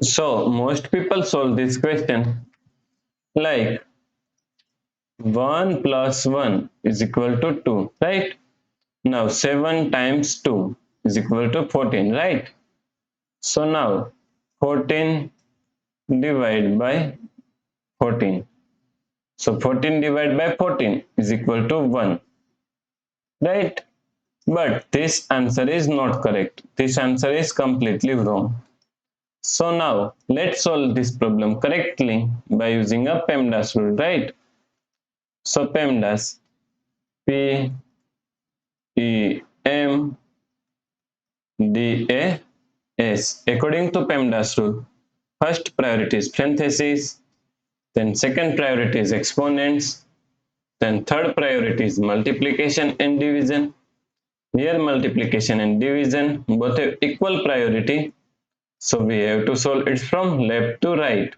So most people solve this question like 1 plus 1 is equal to 2, right? Now 7 times 2 is equal to 14, right? So now 14 divided by 14. So 14 divided by 14 is equal to 1, right? But this answer is not correct. This answer is completely wrong. So now let's solve this problem correctly by using a PEMDAS rule, right? So PEMDAS, P E M D A S. According to PEMDAS rule, first priority is parentheses, then second priority is exponents, then third priority is multiplication and division. Here multiplication and division both have equal priority, so we have to solve it from left to right.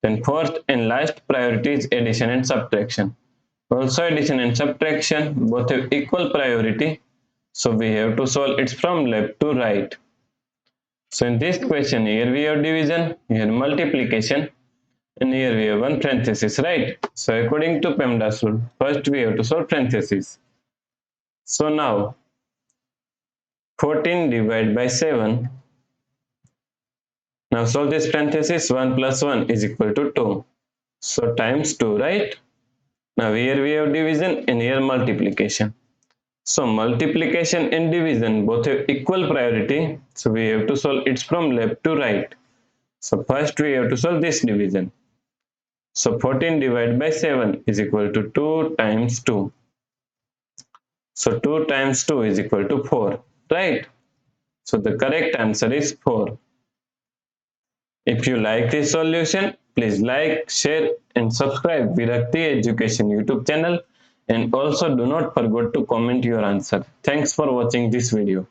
Then fourth and last priority is addition and subtraction. Also addition and subtraction both have equal priority, so we have to solve it from left to right. So in this question, here we have division, here multiplication, and here we have one parenthesis, right? So according to PEMDAS rule, first we have to solve parenthesis. So now 14 divided by 7. Now solve this parenthesis, 1 plus 1 is equal to 2. So times 2, right? Now here we have division and here multiplication. So multiplication and division both have equal priority. So we have to solve it from left to right. So first we have to solve this division. So 14 divided by 7 is equal to 2 times 2. So 2 times 2 is equal to 4, right? So the correct answer is 4. If you like this solution, please like, share and subscribe Virakti Education YouTube channel, and also do not forget to comment your answer. Thanks for watching this video.